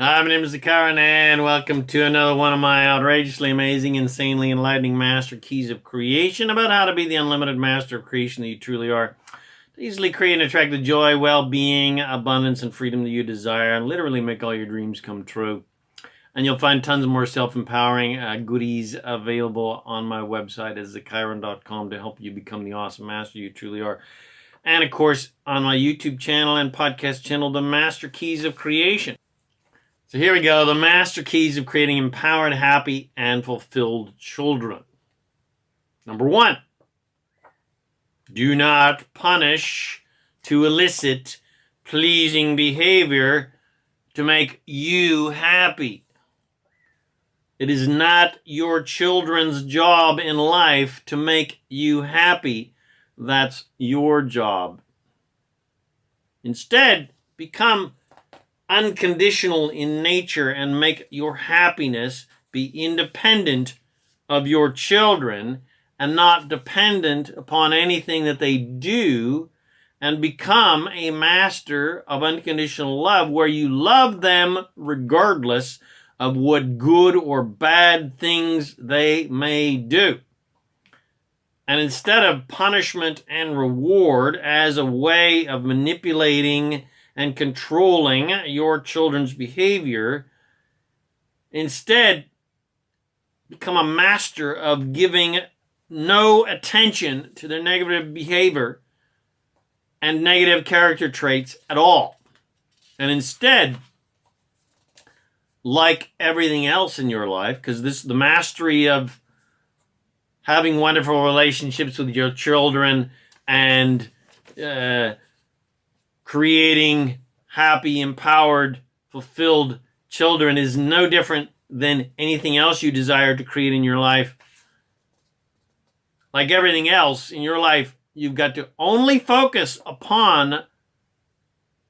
Hi, my name is Zakaran, and welcome to another one of my outrageously amazing, insanely enlightening master keys of creation about how to be the unlimited master of creation that you truly are. To easily create and attract the joy, well-being, abundance, and freedom that you desire, and literally make all your dreams come true. And you'll find tons more self-empowering goodies available on my website at zakaran.com to help you become the awesome master you truly are. And of course, on my YouTube channel and podcast channel, The Master Keys of Creation. So here we go, the master keys of creating empowered, happy, and fulfilled children. Number 1, do not punish to elicit pleasing behavior to make you happy. It is not your children's job in life to make you happy. That's your job. Instead, become unconditional in nature and make your happiness be independent of your children and not dependent upon anything that they do, and become a master of unconditional love where you love them regardless of what good or bad things they may do. And instead of punishment and reward as a way of manipulating and controlling your children's behavior, instead become a master of giving no attention to their negative behavior and negative character traits at all. And instead, like everything else in your life, because this is the mastery of having wonderful relationships with your children and creating happy, empowered, fulfilled children is no different than anything else you desire to create in your life. Like everything else in your life, you've got to only focus upon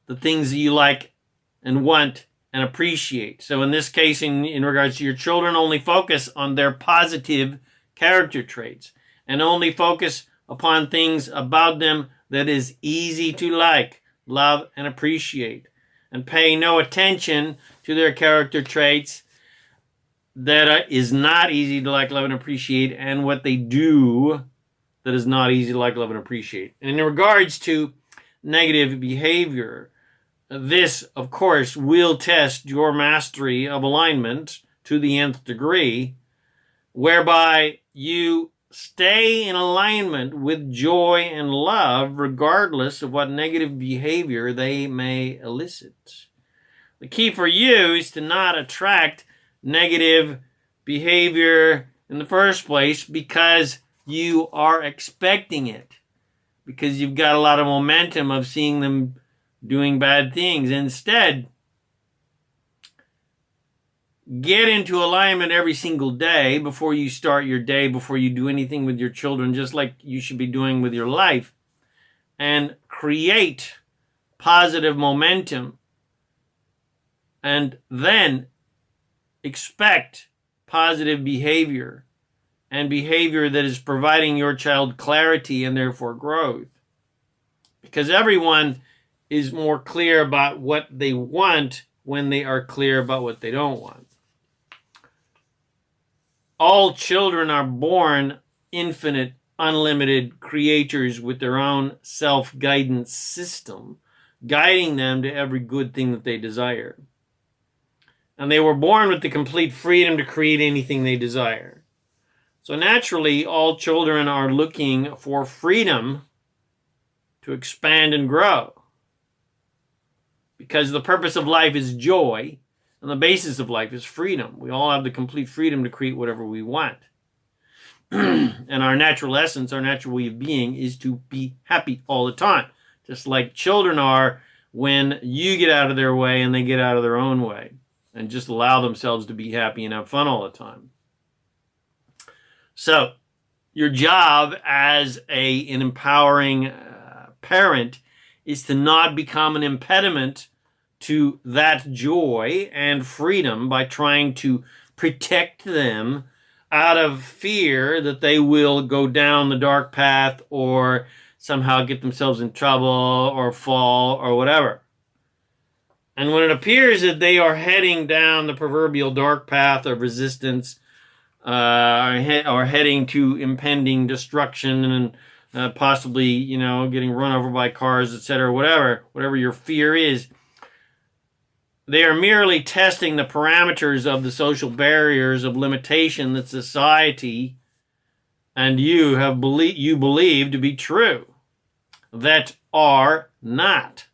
the things that you like and want and appreciate. So in this case, in regards to your children, only focus on their positive character traits and only focus upon things about them that is easy to like, love, and appreciate, and pay no attention to their character traits that is not easy to like, love, and appreciate, and what they do that is not easy to like, love, and appreciate. And in regards to negative behavior, this, of course, will test your mastery of alignment to the nth degree, whereby you stay in alignment with joy and love regardless of what negative behavior they may elicit. The key for you is to not attract negative behavior in the first place because you are expecting it, because you've got a lot of momentum of seeing them doing bad things. Instead, get into alignment every single day before you start your day, before you do anything with your children, just like you should be doing with your life, and create positive momentum. And then expect positive behavior and behavior that is providing your child clarity and therefore growth. Because everyone is more clear about what they want when they are clear about what they don't want. All children are born infinite, unlimited creators with their own self-guidance system, guiding them to every good thing that they desire. And they were born with the complete freedom to create anything they desire. So naturally, all children are looking for freedom to expand and grow. Because the purpose of life is joy, and the basis of life is freedom. We all have the complete freedom to create whatever we want. And our natural essence, our natural way of being is to be happy all the time. Just like children are when you get out of their way and they get out of their own way. And just allow themselves to be happy and have fun all the time. So, your job as an empowering parent is to not become an impediment to that joy and freedom by trying to protect them out of fear that they will go down the dark path or somehow get themselves in trouble or fall or whatever. And when it appears that they are heading down the proverbial dark path of resistance, or heading to impending destruction and possibly, getting run over by cars, etc., whatever your fear is, they are merely testing the parameters of the social barriers of limitation that society and you believe to be true, that are not.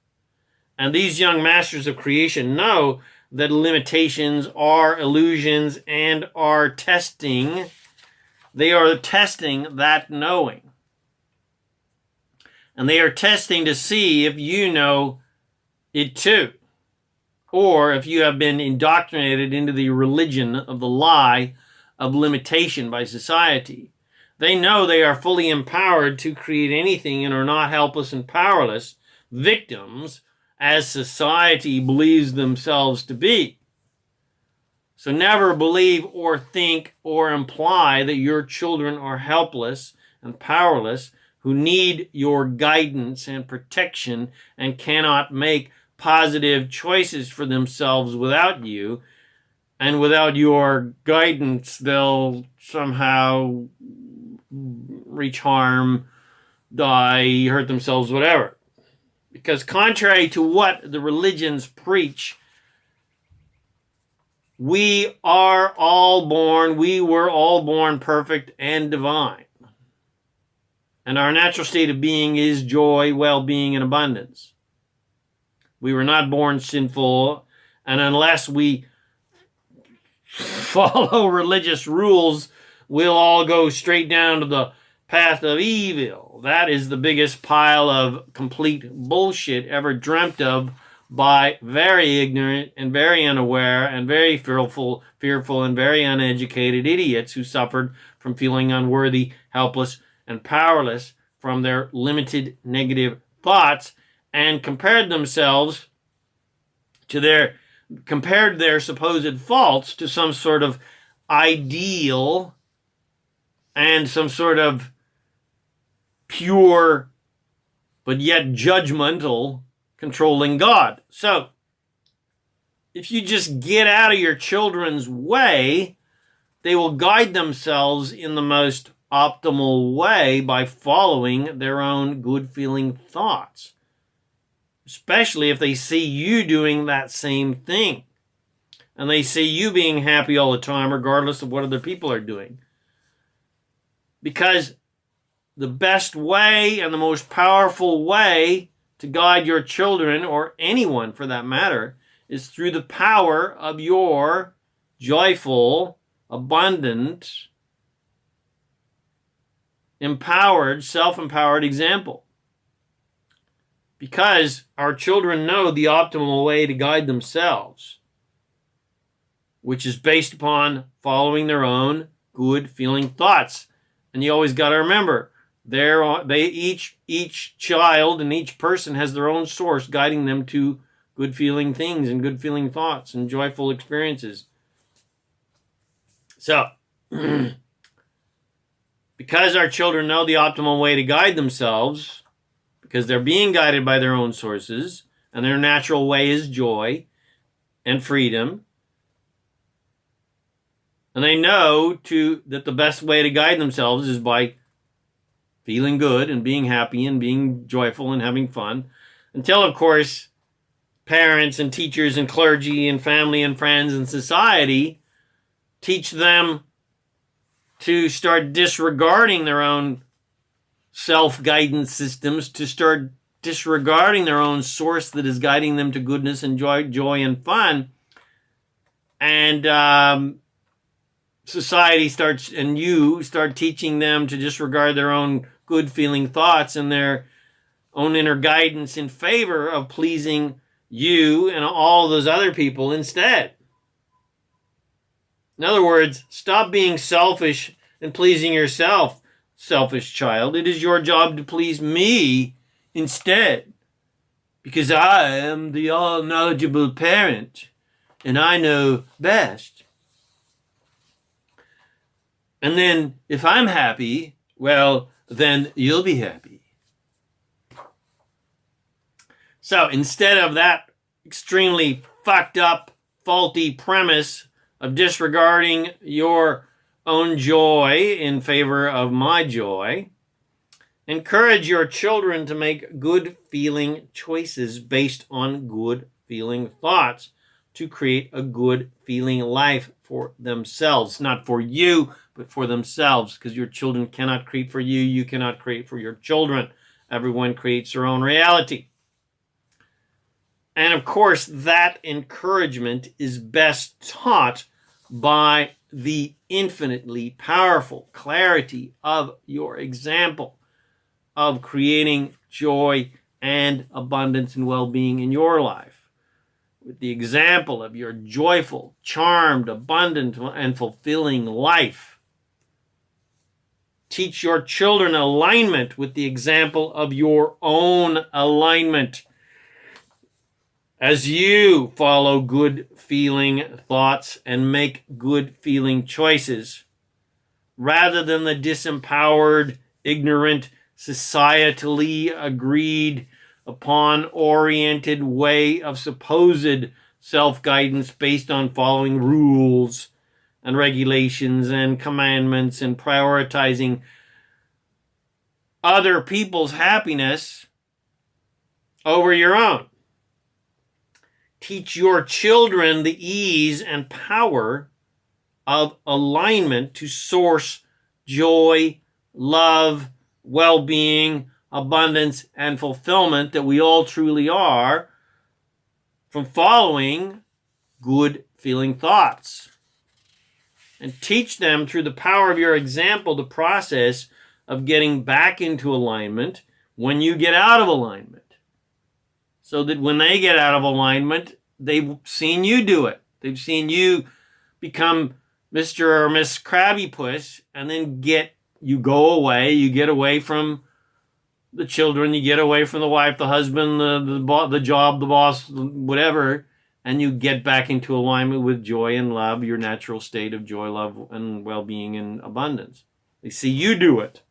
And these young masters of creation know that limitations are illusions and are testing. They are testing that knowing. And they are testing to see if you know it too, or if you have been indoctrinated into the religion of the lie of limitation by society. They know they are fully empowered to create anything and are not helpless and powerless victims as society believes themselves to be. So never believe or think or imply that your children are helpless and powerless, who need your guidance and protection and cannot make positive choices for themselves without you. And without your guidance, they'll somehow reach harm, die, hurt themselves, whatever. Because contrary to what the religions preach, we were all born perfect and divine. And our natural state of being is joy, well-being, and abundance. We were not born sinful, and unless we follow religious rules, we'll all go straight down to the path of evil. That is the biggest pile of complete bullshit ever dreamt of by very ignorant and very unaware and very fearful and very uneducated idiots who suffered from feeling unworthy, helpless, and powerless from their limited negative thoughts, and compared their supposed faults to some sort of ideal and some sort of pure but yet judgmental controlling God. So if you just get out of your children's way, they will guide themselves in the most optimal way by following their own good-feeling thoughts, especially if they see you doing that same thing and they see you being happy all the time regardless of what other people are doing. Because the best way and the most powerful way to guide your children, or anyone for that matter, is through the power of your joyful, abundant, empowered, self-empowered example. Because our children know the optimal way to guide themselves, which is based upon following their own good feeling thoughts. And you always got to remember, each child and each person has their own source guiding them to good feeling things and good feeling thoughts and joyful experiences. So, because our children know the optimal way to guide themselves, because they're being guided by their own sources, and their natural way is joy and freedom, and they know that the best way to guide themselves is by feeling good and being happy and being joyful and having fun, until, of course, parents and teachers and clergy and family and friends and society teach them to start disregarding their own self-guidance systems, to start disregarding their own source that is guiding them to goodness and joy and fun. And society starts, and you start teaching them to disregard their own good feeling thoughts and their own inner guidance in favor of pleasing you and all those other people instead. In other words, stop being selfish and pleasing yourself, selfish child. It is your job to please me instead, because I am the all-knowledgeable parent and I know best. And then if I'm happy, well, then you'll be happy. So instead of that extremely fucked up, faulty premise of disregarding your own joy in favor of my joy. Encourage your children to make good feeling choices based on good feeling thoughts to create a good feeling life for themselves. Not for you, but for themselves, because your children cannot create for you. You cannot create for your children. Everyone creates their own reality. And of course, that encouragement is best taught by the infinitely powerful clarity of your example of creating joy and abundance and well-being in your life. With the example of your joyful, charmed, abundant, and fulfilling life. Teach your children alignment with the example of your own alignment. As you follow good feeling thoughts and make good feeling choices, rather than the disempowered, ignorant, societally agreed upon oriented way of supposed self-guidance based on following rules and regulations and commandments and prioritizing other people's happiness over your own. Teach your children the ease and power of alignment to source joy, love, well-being, abundance, and fulfillment that we all truly are from following good feeling thoughts. And teach them through the power of your example the process of getting back into alignment when you get out of alignment. So that when they get out of alignment, they've seen you do it. They've seen you become Mr. or Miss Krabby Puss, and then you go away, you get away from the children, you get away from the wife, the husband, the job, the boss, whatever, and you get back into alignment with joy and love, your natural state of joy, love, and well-being and abundance. They see you do it.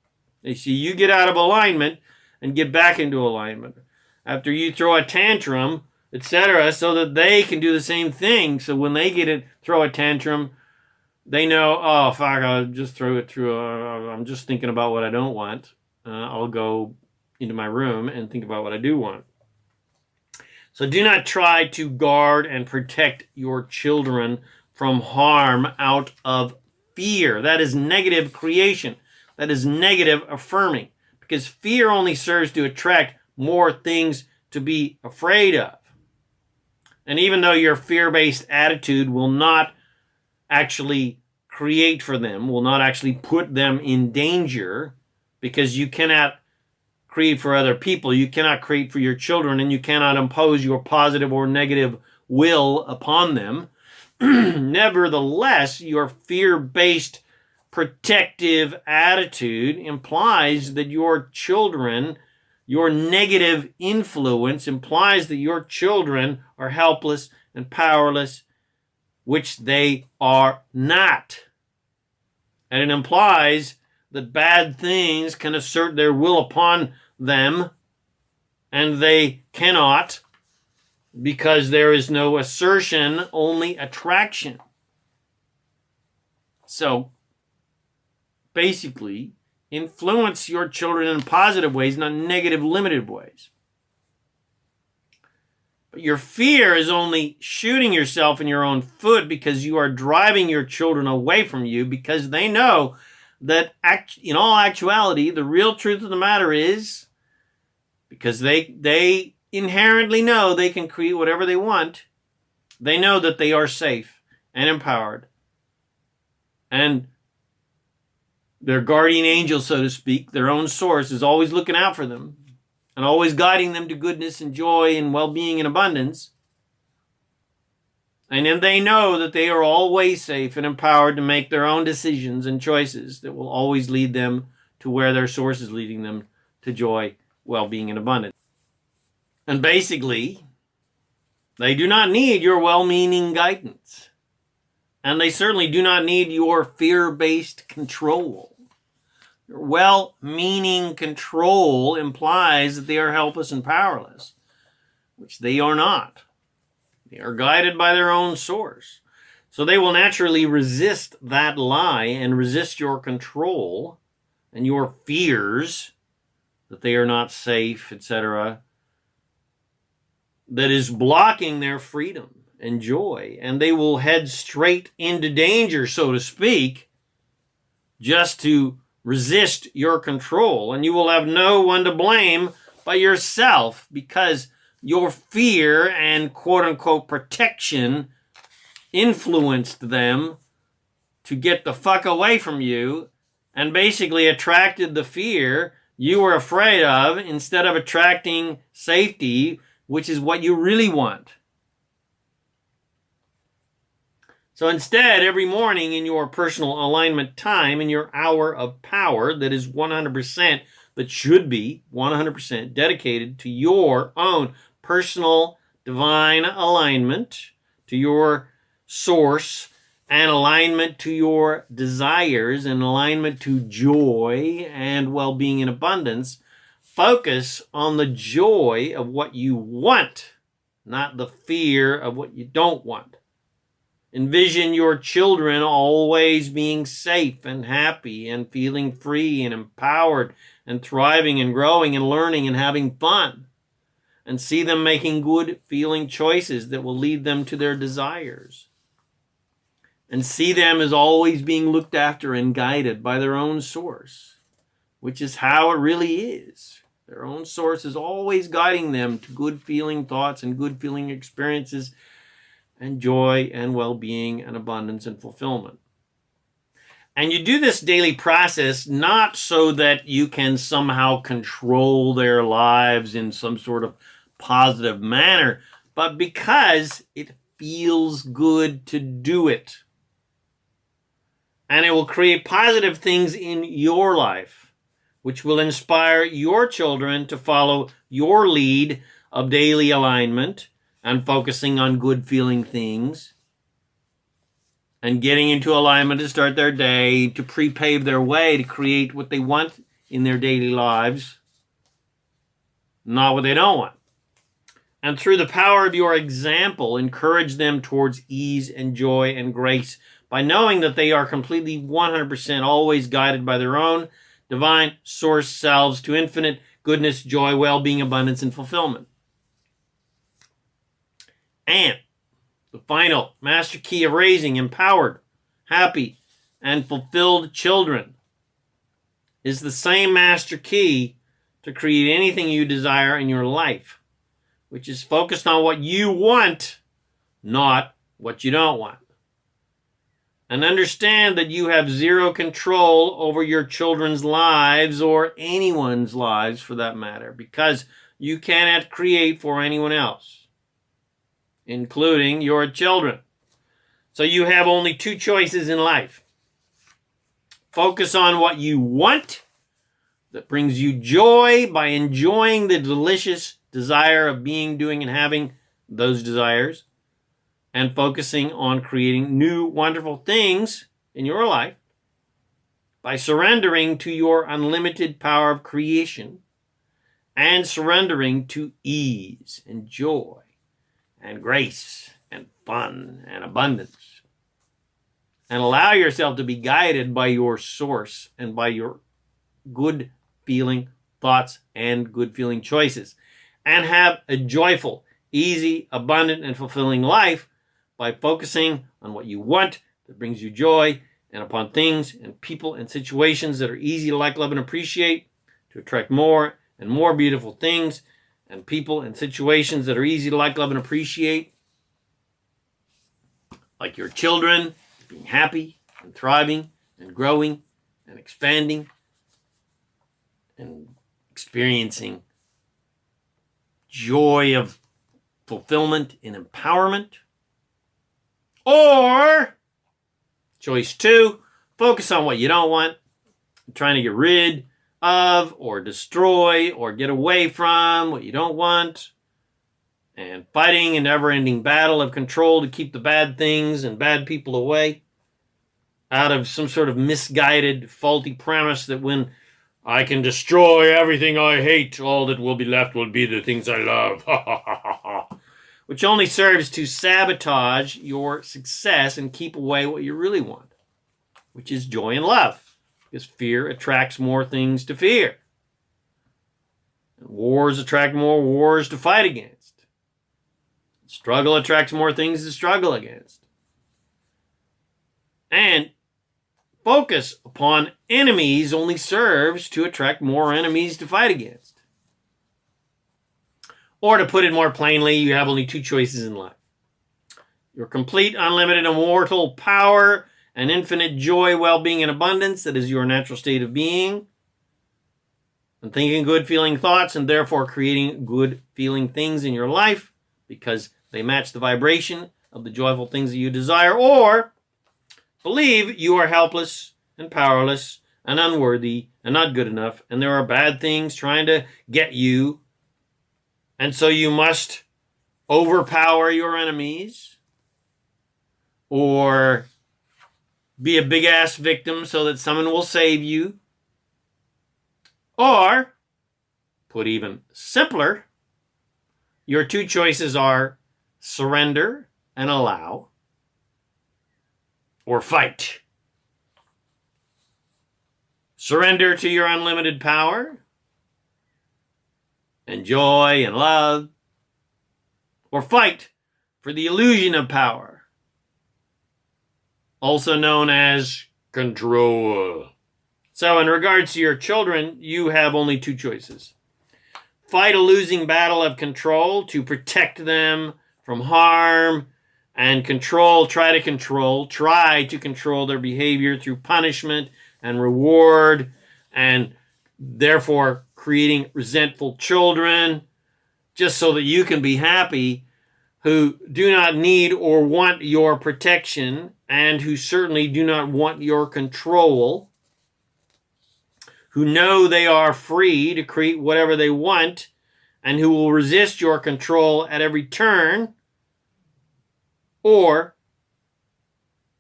They see you get out of alignment and get back into alignment. After you throw a tantrum, etc., so that they can do the same thing. So when they throw a tantrum, they know, oh, fuck, I'll just throw it through. I'm just thinking about what I don't want. I'll go into my room and think about what I do want. So do not try to guard and protect your children from harm out of fear. That is negative creation. That is negative affirming. Because fear only serves to attract more things to be afraid of. And even though your fear-based attitude will not actually create for them, will not actually put them in danger, because you cannot create for other people, you cannot create for your children, and you cannot impose your positive or negative will upon them. Nevertheless, your fear-based protective attitude implies that your children, your negative influence implies that your children are helpless and powerless, which they are not. And it implies that bad things can assert their will upon them, and they cannot, because there is no assertion, only attraction. So, basically, influence your children in positive ways, not negative, limited ways. But your fear is only shooting yourself in your own foot, because you are driving your children away from you, because they know that in all actuality, the real truth of the matter is, because they inherently know they can create whatever they want, they know that they are safe and empowered. And their guardian angel, so to speak, their own source, is always looking out for them and always guiding them to goodness and joy and well-being and abundance. And then they know that they are always safe and empowered to make their own decisions and choices that will always lead them to where their source is leading them, to joy, well-being, and abundance. And basically, they do not need your well-meaning guidance. And they certainly do not need your fear-based control. Your well-meaning control implies that they are helpless and powerless, which they are not. They are guided by their own source. So they will naturally resist that lie and resist your control and your fears that they are not safe, etc., that is blocking their freedom and joy. And they will head straight into danger, so to speak, just to resist your control. And you will have no one to blame but yourself, because your fear and quote-unquote protection influenced them to get the fuck away from you and basically attracted the fear you were afraid of instead of attracting safety, which is what you really want. So instead, every morning in your personal alignment time, in your hour of power that is 100%, that should be 100% dedicated to your own personal divine alignment, to your source, and alignment to your desires, and alignment to joy and well-being and abundance, focus on the joy of what you want, not the fear of what you don't want. Envision your children always being safe and happy and feeling free and empowered and thriving and growing and learning and having fun. And see them making good feeling choices that will lead them to their desires. And see them as always being looked after and guided by their own source, which is how it really is. Their own source is always guiding them to good feeling thoughts and good feeling experiences and joy and well-being and abundance and fulfillment. And you do this daily process not so that you can somehow control their lives in some sort of positive manner, but because it feels good to do it. And it will create positive things in your life, which will inspire your children to follow your lead of daily alignment and focusing on good feeling things and getting into alignment to start their day, to pre-pave their way to create what they want in their daily lives, not what they don't want. And through the power of your example, encourage them towards ease and joy and grace by knowing that they are completely 100% always guided by their own divine source selves to infinite goodness, joy, well-being, abundance, and fulfillment. And the final master key of raising empowered, happy, and fulfilled children is the same master key to create anything you desire in your life, which is focused on what you want, not what you don't want. And understand that you have zero control over your children's lives or anyone's lives for that matter, because you cannot create for anyone else, including your children. So you have only two choices in life. Focus on what you want that brings you joy by enjoying the delicious desire of being, doing, and having those desires, and focusing on creating new, wonderful things in your life by surrendering to your unlimited power of creation and surrendering to ease and joy and grace and fun and abundance. And allow yourself to be guided by your source and by your good feeling thoughts and good feeling choices. And have a joyful, easy, abundant, and fulfilling life by focusing on what you want that brings you joy and upon things and people and situations that are easy to like, love, and appreciate to attract more and more beautiful things and people and situations that are easy to like, love, and appreciate, like your children being happy and thriving and growing and expanding and experiencing joy of fulfillment and empowerment. Or, choice 2, focus on what you don't want, trying to get rid of or destroy or get away from what you don't want, and fighting an never-ending battle of control to keep the bad things and bad people away out of some sort of misguided, faulty premise that when I can destroy everything I hate, all that will be left will be the things I love. which only serves to sabotage your success and keep away what you really want, which is joy and love, because fear attracts more things to fear. And wars attract more wars to fight against. Struggle attracts more things to struggle against. And focus upon enemies only serves to attract more enemies to fight against. Or to put it more plainly, you have only two choices in life. Your complete, unlimited, immortal power and infinite joy, well-being, and abundance, that is your natural state of being. And thinking good feeling thoughts and therefore creating good feeling things in your life because they match the vibration of the joyful things that you desire. Or believe you are helpless and powerless and unworthy and not good enough, and there are bad things trying to get you, and so you must overpower your enemies or be a big-ass victim so that someone will save you. Or, put even simpler, your two choices are surrender and allow, or fight. Surrender to your unlimited power and joy and love, or fight for the illusion of power, also known as control. So in regards to your children, you have only two choices. Fight a losing battle of control to protect them from harm, and try to control their behavior through punishment and reward, and therefore creating resentful children, just so that you can be happy, who do not need or want your protection, and who certainly do not want your control, who know they are free to create whatever they want, and who will resist your control at every turn. Or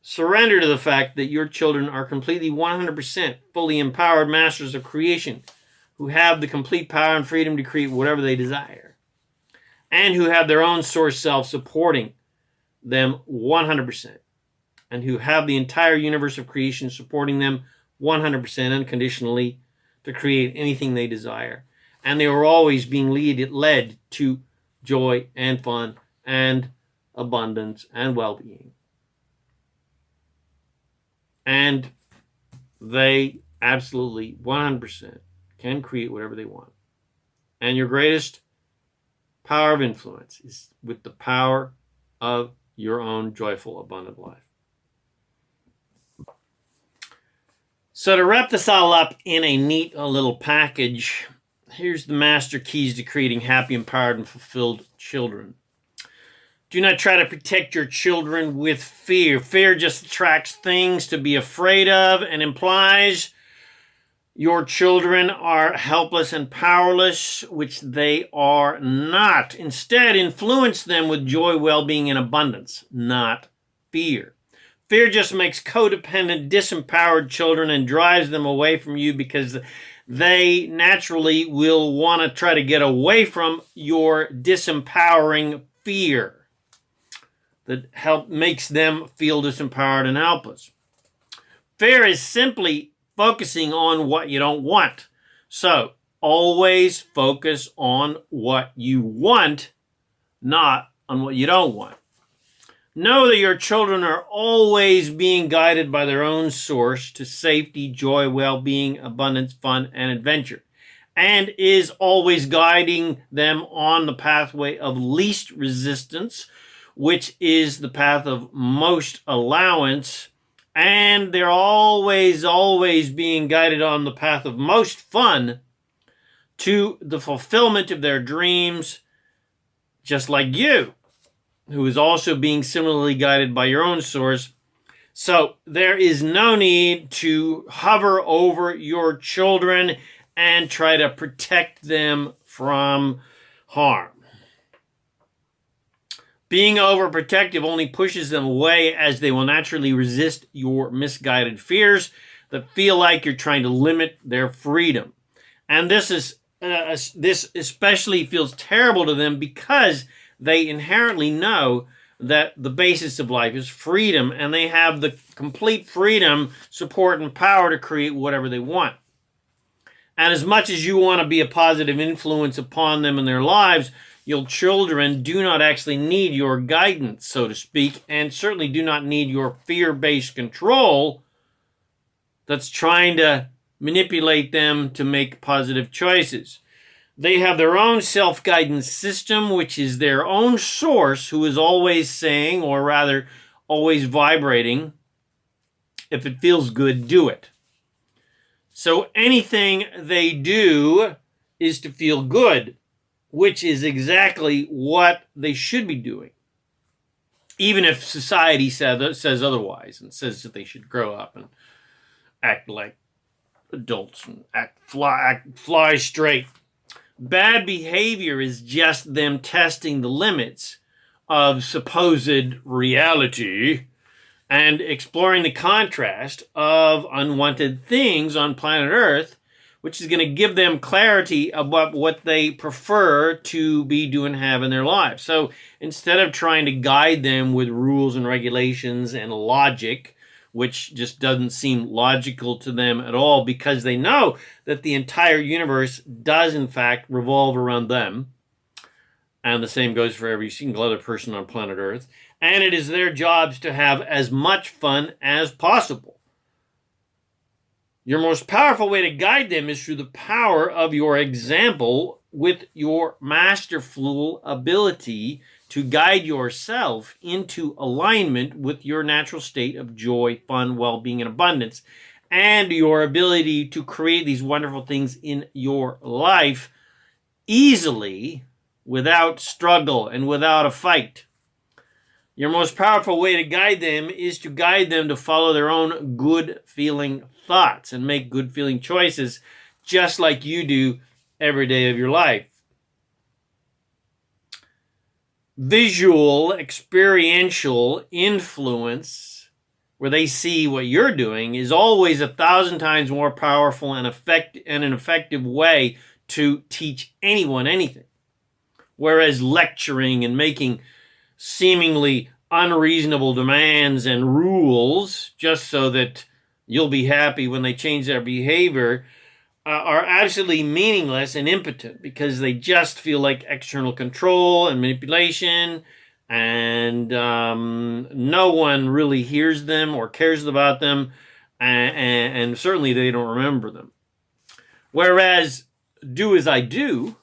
surrender to the fact that your children are completely 100% fully empowered masters of creation, who have the complete power and freedom to create whatever they desire, and who have their own source self supporting them 100%, and who have the entire universe of creation supporting them 100% unconditionally to create anything they desire. And they are always being led to joy and fun and abundance and well-being. And they absolutely 100% can create whatever they want. And your greatest power of influence is with the power of your own joyful, abundant life. So to wrap this all up in a neat little package, here's the master keys to creating happy, empowered, and fulfilled children. Do not try to protect your children with fear. Fear just attracts things to be afraid of and implies your children are helpless and powerless, which they are not. Instead, influence them with joy, well-being, and abundance, not fear. Fear just makes codependent, disempowered children and drives them away from you because they naturally will want to try to get away from your disempowering fear that makes them feel disempowered and helpless. Fear is simply focusing on what you don't want. So always focus on what you want, not on what you don't want. Know that your children are always being guided by their own source to safety, joy, well-being, abundance, fun, and adventure, and is always guiding them on the pathway of least resistance, which is the path of most allowance, and they're always being guided on the path of most fun to the fulfillment of their dreams, just like you, who is also being similarly guided by your own source. So there is no need to hover over your children and try to protect them from harm. Being overprotective only pushes them away, as they will naturally resist your misguided fears that feel like you're trying to limit their freedom. And this especially feels terrible to them because they inherently know that the basis of life is freedom, and they have the complete freedom, support, and power to create whatever they want. And as much as you want to be a positive influence upon them in their lives, your children do not actually need your guidance, so to speak, and certainly do not need your fear-based control that's trying to manipulate them to make positive choices. They have their own self-guidance system, which is their own source, who is always saying, or rather always vibrating, if it feels good, do it. So anything they do is to feel good, which is exactly what they should be doing. Even if society says otherwise and says that they should grow up and act like adults and fly straight. Bad behavior is just them testing the limits of supposed reality and exploring the contrast of unwanted things on planet Earth, which is going to give them clarity about what they prefer to be, do, and have in their lives. So instead of trying to guide them with rules and regulations and logic, which just doesn't seem logical to them at all, because they know that the entire universe does, in fact, revolve around them, and the same goes for every single other person on planet Earth, and it is their jobs to have as much fun as possible. Your most powerful way to guide them is through the power of your example, with your masterful ability to guide yourself into alignment with your natural state of joy, fun, well-being, and abundance, and your ability to create these wonderful things in your life easily, without struggle and without a fight. Your most powerful way to guide them is to guide them to follow their own good-feeling thoughts and make good-feeling choices, just like you do every day of your life. Visual, experiential influence, where they see what you're doing, is always 1,000 times more powerful and an effective way to teach anyone anything. Whereas lecturing and making seemingly unreasonable demands and rules just so that you'll be happy when they change their behavior are absolutely meaningless and impotent, because they just feel like external control and manipulation, and no one really hears them or cares about them, and certainly they don't remember them. Whereas do as I do,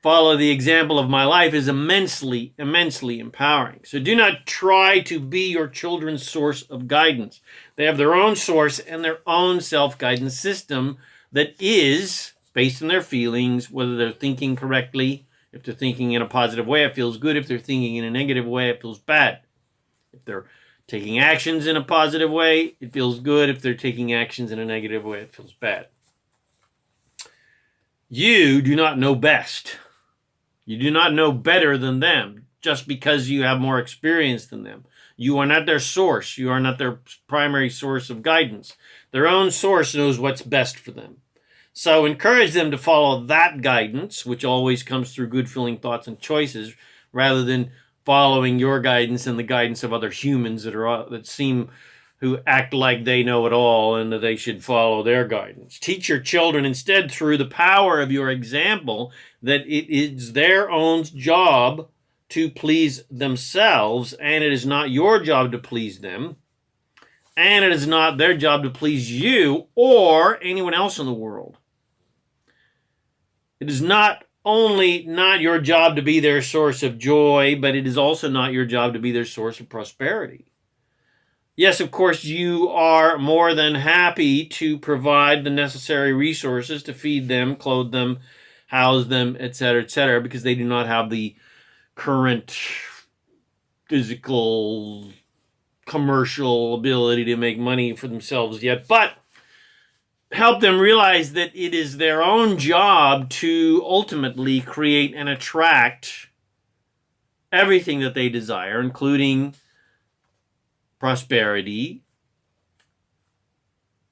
follow the example of my life, is immensely, immensely empowering. So do not try to be your children's source of guidance. They have their own source and their own self-guidance system that is based on their feelings, whether they're thinking correctly. If they're thinking in a positive way, it feels good. If they're thinking in a negative way, it feels bad. If they're taking actions in a positive way, it feels good. If they're taking actions in a negative way, it feels bad. You do not know best. You do not know better than them just because you have more experience than them. You are not their source. You are not their primary source of guidance. Their own source knows what's best for them. So encourage them to follow that guidance, which always comes through good feeling thoughts and choices, rather than following your guidance and the guidance of other humans who act like they know it all and that they should follow their guidance. Teach your children instead, through the power of your example, that it is their own job to please themselves, and it is not your job to please them, and it is not their job to please you or anyone else in the world. It is not only not your job to be their source of joy, but it is also not your job to be their source of prosperity. Yes, of course, you are more than happy to provide the necessary resources to feed them, clothe them, house them, etc., because they do not have the current physical, commercial ability to make money for themselves yet. But help them realize that it is their own job to ultimately create and attract everything that they desire, including prosperity,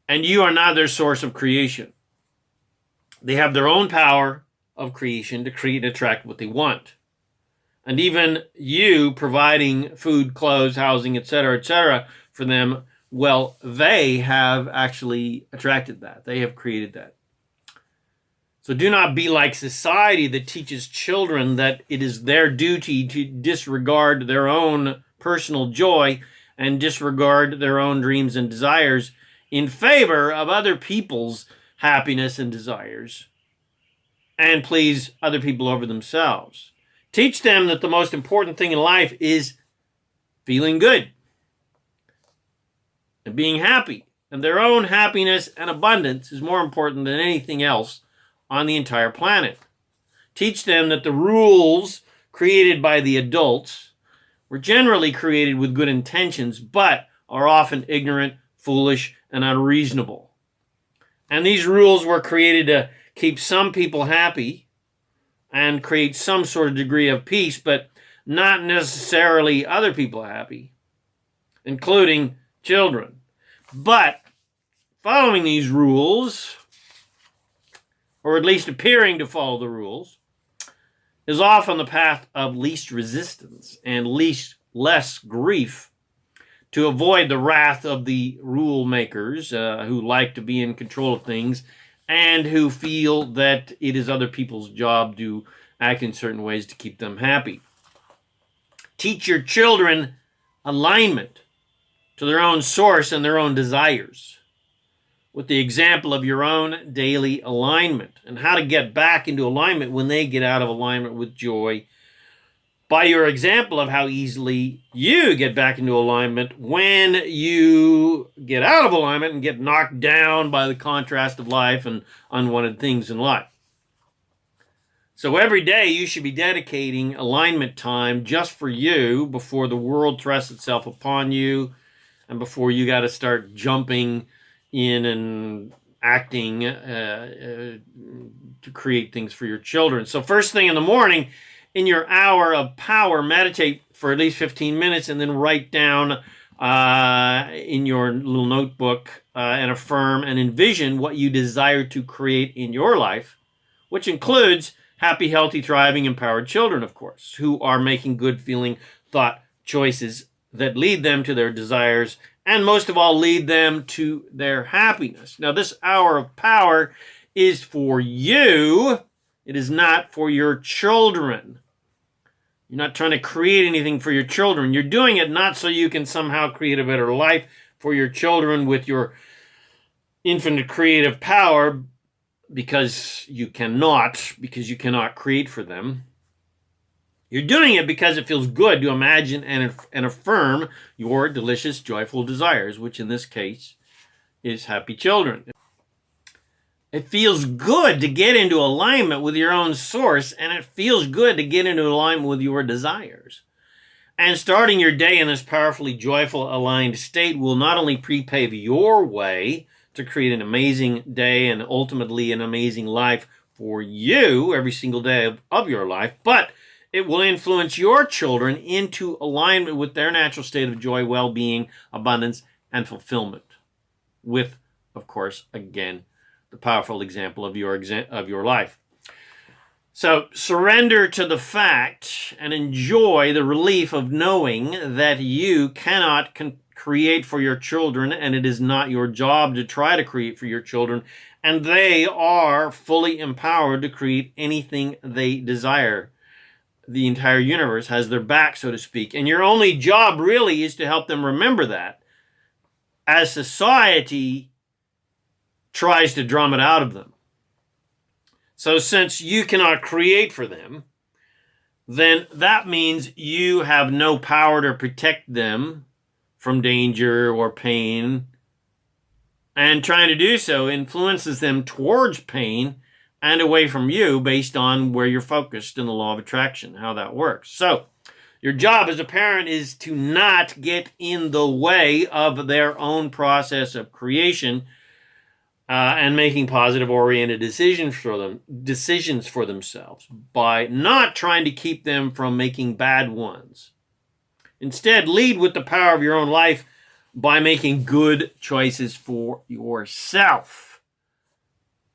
and you are not their source of creation. They have their own power of creation to create and attract what they want. And even you providing food, clothes, housing, etc., for them, well, they have actually attracted that. They have created that. So do not be like society that teaches children that it is their duty to disregard their own personal joy and disregard their own dreams and desires in favor of other people's happiness and desires, and please other people over themselves. Teach them that the most important thing in life is feeling good and being happy. And their own happiness and abundance is more important than anything else on the entire planet. Teach them that the rules created by the adults were generally created with good intentions, but are often ignorant, foolish, and unreasonable. And these rules were created to keep some people happy and create some sort of degree of peace, but not necessarily other people happy, including children. But following these rules, or at least appearing to follow the rules, is often the path of least resistance and less grief, to avoid the wrath of the rule makers who like to be in control of things and who feel that it is other people's job to act in certain ways to keep them happy. Teach your children alignment to their own source and their own desires, with the example of your own daily alignment and how to get back into alignment when they get out of alignment with joy, by your example of how easily you get back into alignment when you get out of alignment and get knocked down by the contrast of life and unwanted things in life. So every day you should be dedicating alignment time just for you before the world thrusts itself upon you and before you got to start jumping in and acting to create things for your children. So first thing in the morning, in your hour of power, meditate for at least 15 minutes and then write down in your little notebook and affirm and envision what you desire to create in your life, which includes happy, healthy, thriving, empowered children, of course, who are making good feeling thought choices that lead them to their desires and most of all lead them to their happiness. Now, this hour of power is for you. It is not for your children. You're not trying to create anything for your children. You're doing it not so you can somehow create a better life for your children with your infinite creative power, because you cannot create for them. You're doing it because it feels good to imagine and affirm your delicious, joyful desires, which in this case is happy children. It feels good to get into alignment with your own source, and it feels good to get into alignment with your desires. And starting your day in this powerfully joyful, aligned state will not only prepave your way to create an amazing day and ultimately an amazing life for you every single day of your life, but it will influence your children into alignment with their natural state of joy, well-being, abundance, and fulfillment. With, of course, again, the powerful example of your life. So surrender to the fact and enjoy the relief of knowing that you cannot create for your children, and it is not your job to try to create for your children, and they are fully empowered to create anything they desire. The entire universe has their back, so to speak, and your only job really is to help them remember that as society tries to drum it out of them. So since you cannot create for them, then that means you have no power to protect them from danger or pain, and trying to do so influences them towards pain and away from you based on where you're focused in the law of attraction, how that works. So your job as a parent is to not get in the way of their own process of creation and making positive-oriented decisions for themselves by not trying to keep them from making bad ones. Instead, lead with the power of your own life by making good choices for yourself.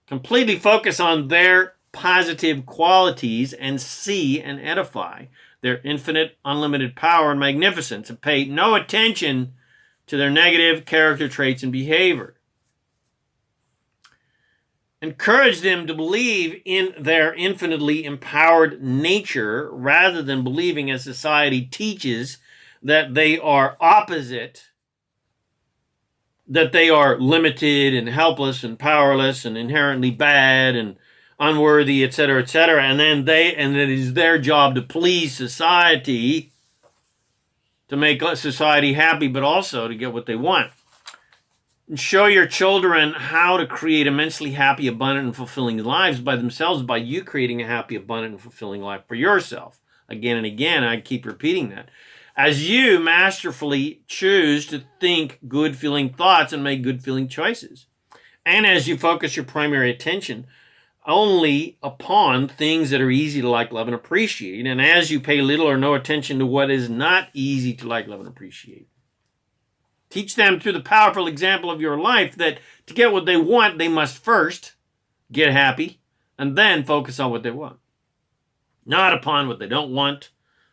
Completely focus on their positive qualities and see and edify their infinite, unlimited power and magnificence, and pay no attention to their negative character traits and behavior. Encourage them to believe in their infinitely empowered nature rather than believing, as society teaches, that they are opposite, that they are limited and helpless and powerless and inherently bad and unworthy, etc., etc., and it is their job to please society, to make society happy, but also to get what they want. And show your children how to create immensely happy, abundant, and fulfilling lives by themselves, by you creating a happy, abundant, and fulfilling life for yourself. Again and again, I keep repeating that. As you masterfully choose to think good-feeling thoughts and make good-feeling choices. And as you focus your primary attention only upon things that are easy to like, love, and appreciate. And as you pay little or no attention to what is not easy to like, love, and appreciate. Teach them through the powerful example of your life that to get what they want, they must first get happy and then focus on what they want. Not upon what they don't want,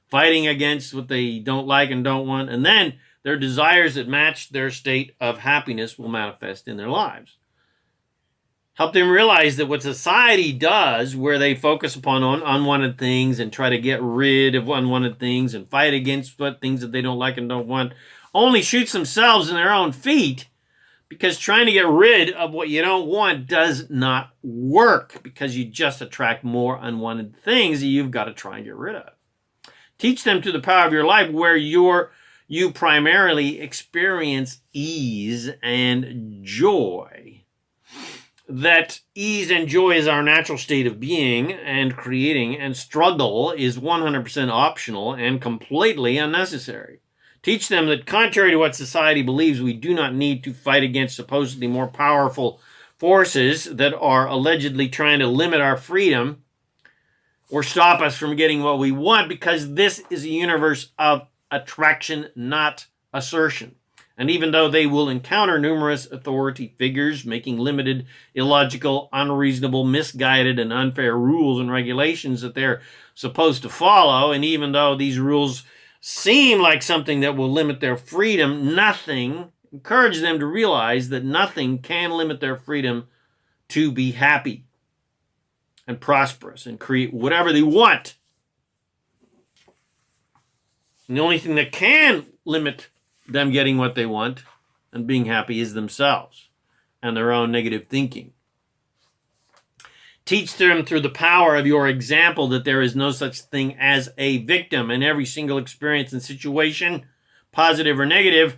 fighting against what they don't like and don't want, and then their desires that match their state of happiness will manifest in their lives. Help them realize that what society does, where they focus upon unwanted things and try to get rid of unwanted things and fight against things that they don't like and don't want, only shoots themselves in their own feet, because trying to get rid of what you don't want does not work, because you just attract more unwanted things that you've got to try and get rid of. Teach them through the power of your life where you primarily experience ease and joy. That ease and joy is our natural state of being and creating, and struggle is 100% optional and completely unnecessary. Teach them that contrary to what society believes, we do not need to fight against supposedly more powerful forces that are allegedly trying to limit our freedom or stop us from getting what we want, because this is a universe of attraction, not assertion. And even though they will encounter numerous authority figures making limited, illogical, unreasonable, misguided, and unfair rules and regulations that they're supposed to follow, and even though these rules seem like something that will limit their freedom, encourage them to realize that nothing can limit their freedom to be happy and prosperous and create whatever they want. And the only thing that can limit them getting what they want and being happy is themselves and their own negative thinking. Teach them through the power of your example that there is no such thing as a victim, and every single experience and situation, positive or negative,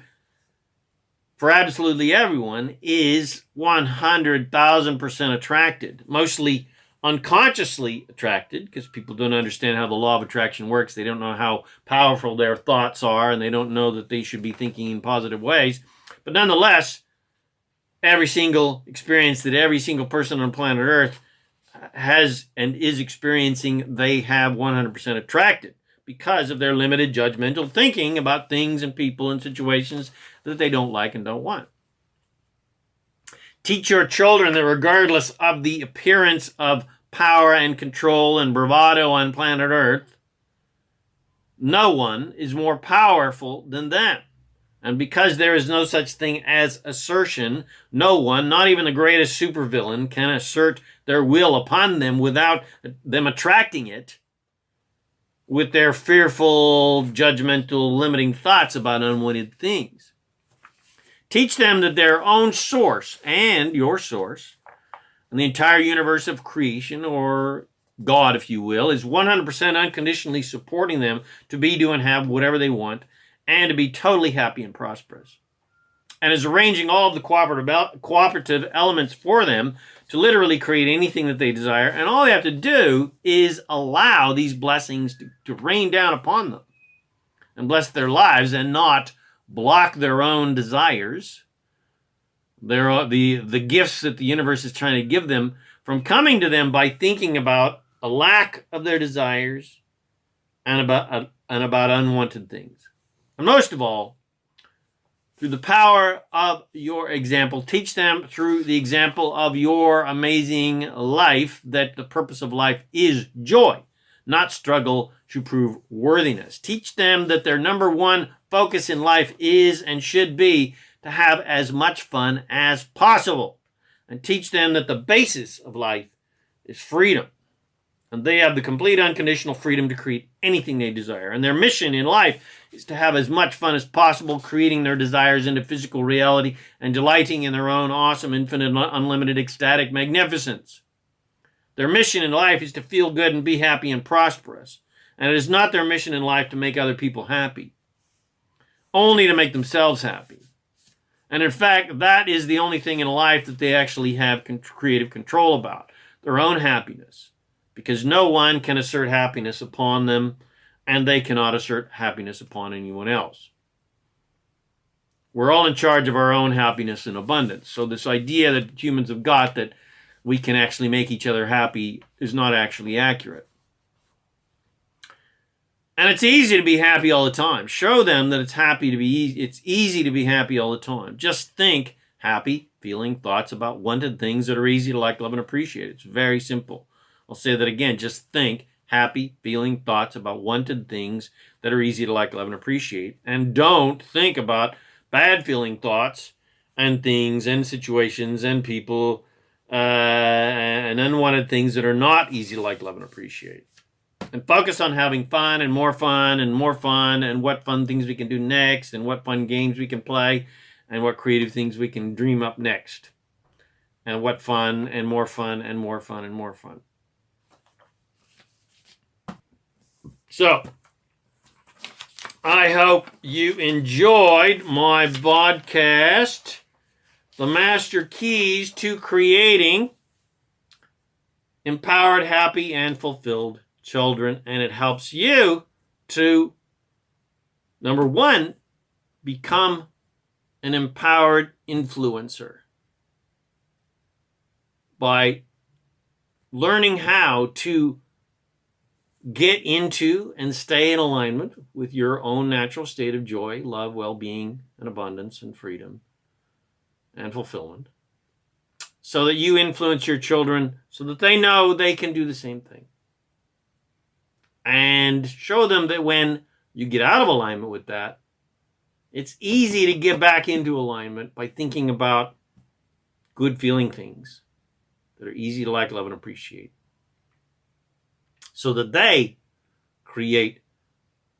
for absolutely everyone, is 100,000% attracted. Mostly unconsciously attracted, because people don't understand how the law of attraction works. They don't know how powerful their thoughts are, and they don't know that they should be thinking in positive ways. But nonetheless, every single experience that every single person on planet Earth has and is experiencing, they have 100% attracted because of their limited judgmental thinking about things and people and situations that they don't like and don't want. Teach your children that regardless of the appearance of power and control and bravado on planet Earth, no one is more powerful than them. And because there is no such thing as assertion, no one, not even the greatest supervillain, can assert their will upon them without them attracting it with their fearful, judgmental, limiting thoughts about unwanted things. Teach them that their own source and your source and the entire universe of creation, or God, if you will, is 100% unconditionally supporting them to be, do, and have whatever they want, and to be totally happy and prosperous. And is arranging all of the cooperative elements for them to literally create anything that they desire. And all they have to do is allow these blessings to rain down upon them and bless their lives, and not block their own desires, the gifts that the universe is trying to give them, from coming to them by thinking about a lack of their desires and about unwanted things. And most of all, through the power of your example. Teach them through the example of your amazing life that the purpose of life is joy, not struggle to prove worthiness. Teach them that their number one focus in life is and should be to have as much fun as possible. And teach them that the basis of life is freedom. And they have the complete unconditional freedom to create anything they desire. And their mission in life is to have as much fun as possible, creating their desires into physical reality and delighting in their own awesome, infinite, unlimited, ecstatic magnificence. Their mission in life is to feel good and be happy and prosperous. And it is not their mission in life to make other people happy, only to make themselves happy. And in fact, that is the only thing in life that they actually have creative control about, their own happiness. Because no one can assert happiness upon them, and they cannot assert happiness upon anyone else. We're all in charge of our own happiness and abundance. So this idea that humans have got that we can actually make each other happy is not actually accurate. And it's easy to be happy all the time. Show them that it's easy to be happy all the time. Just think happy, feeling thoughts about wanted things that are easy to like, love, and appreciate. It's very simple. I'll say that again. Just think happy, feeling thoughts about wanted things that are easy to like, love, and appreciate. And don't think about bad feeling thoughts and things and situations and people and unwanted things that are not easy to like, love, and appreciate. And focus on having fun and more fun and more fun and what fun things we can do next and what fun games we can play and what creative things we can dream up next. And what fun and more fun and more fun and more fun. So, I hope you enjoyed my podcast, The Master Keys to Creating Empowered, Happy, and Fulfilled Children. And it helps you to, number one, become an empowered influencer by learning how to get into and stay in alignment with your own natural state of joy, love, well-being, and abundance, and freedom, and fulfillment, so that you influence your children so that they know they can do the same thing. And show them that when you get out of alignment with that, it's easy to get back into alignment by thinking about good feeling things that are easy to like, love, and appreciate, so that they create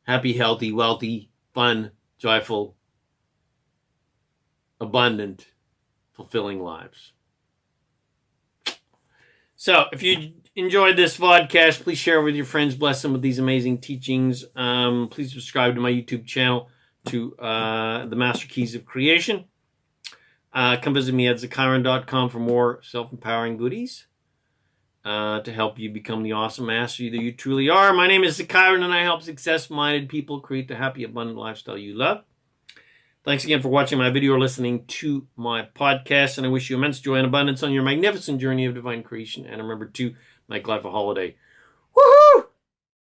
happy, healthy, wealthy, fun, joyful, abundant, fulfilling lives. So, if you enjoyed this podcast, please share it with your friends. Bless them with these amazing teachings. Please subscribe to my YouTube channel, to The Master Keys of Creation. Come visit me at zakairan.com for more self-empowering goodies to help you become the awesome master that you truly are. My name is Zakairan, and I help success-minded people create the happy, abundant lifestyle you love. Thanks again for watching my video or listening to my podcast, and I wish you immense joy and abundance on your magnificent journey of divine creation. And remember to make life a holiday